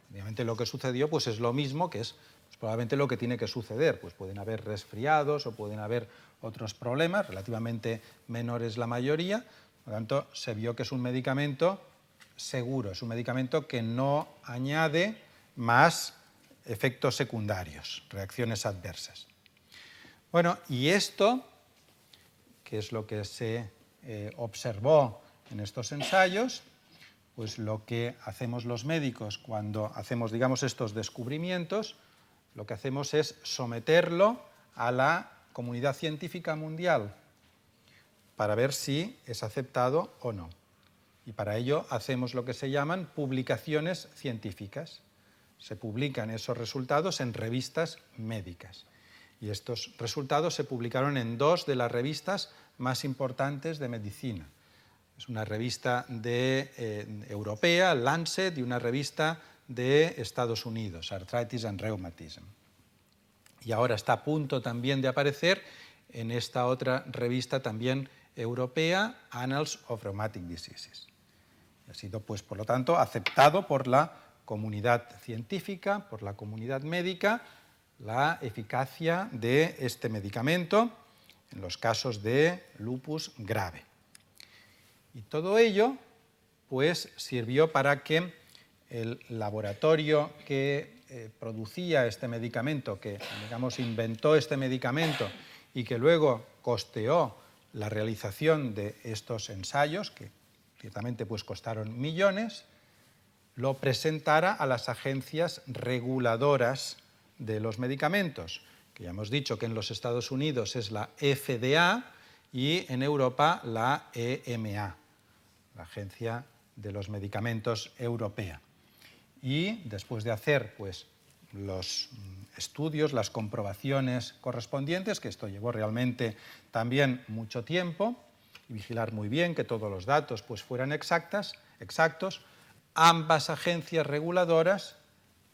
Obviamente lo que sucedió pues es lo mismo, que es pues, probablemente lo que tiene que suceder. Pues pueden haber resfriados o pueden haber otros problemas, relativamente menores la mayoría. Por lo tanto, se vio que es un medicamento seguro, es un medicamento que no añade más efectos secundarios, reacciones adversas. Bueno, y esto, que es lo que se observó en estos ensayos, pues lo que hacemos los médicos cuando hacemos, digamos, estos descubrimientos, lo que hacemos es someterlo a la comunidad científica mundial para ver si es aceptado o no. Y para ello hacemos lo que se llaman publicaciones científicas. Se publican esos resultados en revistas médicas. Y estos resultados se publicaron en dos de las revistas más importantes de medicina. Es una revista europea, Lancet, y una revista de Estados Unidos, Arthritis and Rheumatism. Y ahora está a punto también de aparecer en esta otra revista también europea, Annals of Rheumatic Diseases. Ha sido, pues, por lo tanto, aceptado por la comunidad científica, por la comunidad médica, la eficacia de este medicamento en los casos de lupus grave. Y todo ello, pues, sirvió para que el laboratorio que producía este medicamento, que, digamos, inventó este medicamento y que luego costeó la realización de estos ensayos, que ciertamente pues, costaron millones, lo presentara a las agencias reguladoras de los medicamentos, que ya hemos dicho que en los Estados Unidos es la FDA y en Europa la EMA, la Agencia de los Medicamentos Europea. Y después de hacer pues, los estudios, las comprobaciones correspondientes, que esto llevó realmente también mucho tiempo, y vigilar muy bien que todos los datos pues, fueran exactos, ambas agencias reguladoras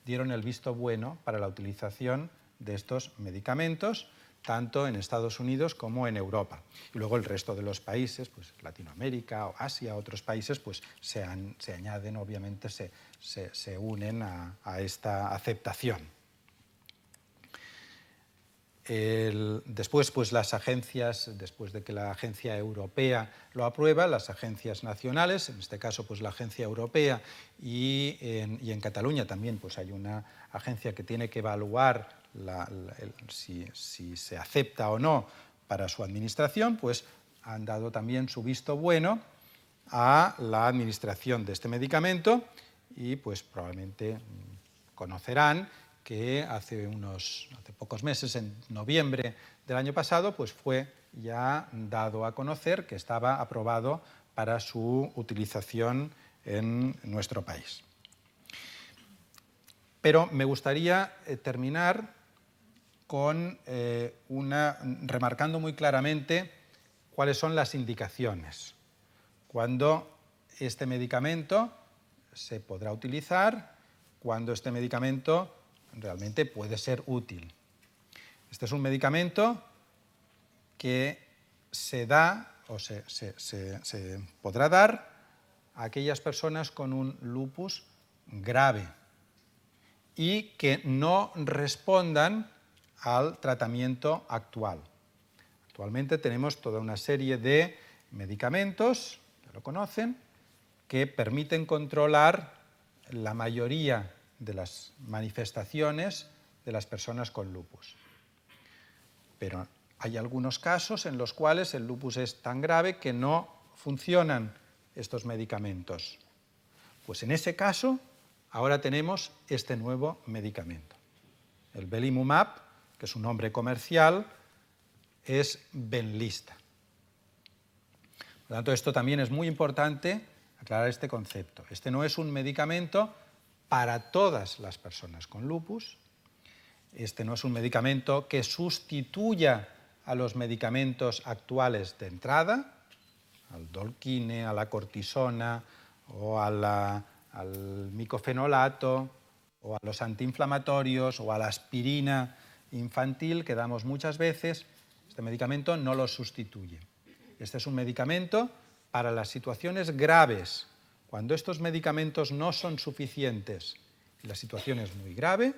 dieron el visto bueno para la utilización de estos medicamentos, tanto en Estados Unidos como en Europa. Y luego el resto de los países, pues Latinoamérica o Asia, otros países, pues se añaden, obviamente, se unen a esta aceptación. Después, pues las agencias, después de que la agencia europea lo aprueba, las agencias nacionales, en este caso pues la agencia europea y en Cataluña también pues hay una agencia que tiene que evaluar si se acepta o no para su administración, pues han dado también su visto bueno a la administración de este medicamento y pues probablemente conocerán que hace pocos meses, en noviembre del año pasado, pues fue ya dado a conocer que estaba aprobado para su utilización en nuestro país. Pero me gustaría terminar con remarcando muy claramente cuáles son las indicaciones. Cuándo este medicamento se podrá utilizar, cuándo este medicamento realmente puede ser útil. Este es un medicamento que se da o se podrá dar a aquellas personas con un lupus grave y que no respondan al tratamiento actual. Actualmente tenemos toda una serie de medicamentos, ya lo conocen, que permiten controlar la mayoría de las manifestaciones de las personas con lupus. Pero hay algunos casos en los cuales el lupus es tan grave que no funcionan estos medicamentos. Pues en ese caso, ahora tenemos este nuevo medicamento. El belimumab, que su nombre comercial es Benlysta. Por lo tanto, esto también es muy importante aclarar este concepto. Este no es un medicamento para todas las personas con lupus. Este no es un medicamento que sustituya a los medicamentos actuales de entrada, al Dolquine, a la cortisona o al micofenolato o a los antiinflamatorios o a la aspirina infantil que damos muchas veces. Este medicamento no lo sustituye. Este es un medicamento para las situaciones graves. Cuando estos medicamentos no son suficientes y la situación es muy grave,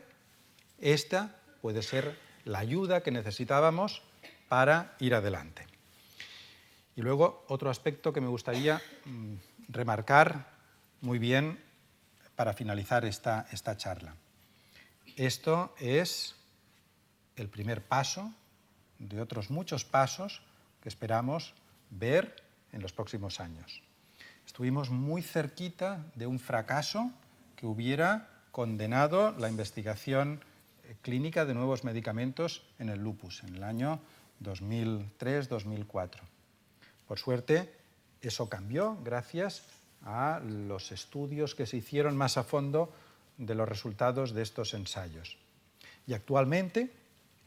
esta puede ser la ayuda que necesitábamos para ir adelante. Y luego otro aspecto que me gustaría remarcar muy bien para finalizar esta charla. Esto es el primer paso de otros muchos pasos que esperamos ver en los próximos años. Estuvimos muy cerquita de un fracaso que hubiera condenado la investigación clínica de nuevos medicamentos en el lupus, en el año 2003-2004. Por suerte, eso cambió gracias a los estudios que se hicieron más a fondo de los resultados de estos ensayos. Y actualmente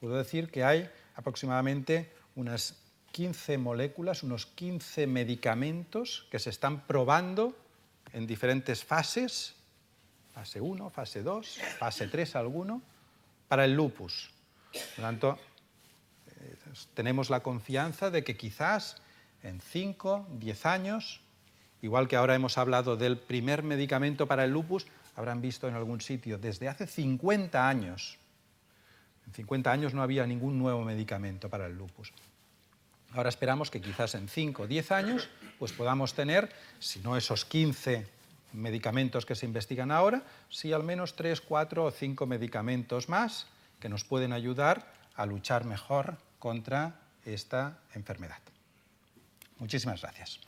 puedo decir que hay aproximadamente unas 15 moléculas, unos 15 medicamentos que se están probando en diferentes fases, fase 1, fase 2, fase 3 alguno, para el lupus. Por lo tanto, tenemos la confianza de que quizás en 5, 10 años, igual que ahora hemos hablado del primer medicamento para el lupus, habrán visto en algún sitio desde hace 50 años. En 50 años no había ningún nuevo medicamento para el lupus. Ahora esperamos que quizás en 5 o 10 años pues podamos tener, si no esos 15 medicamentos que se investigan ahora, sí al menos 3, 4 o 5 medicamentos más que nos pueden ayudar a luchar mejor contra esta enfermedad. Muchísimas gracias.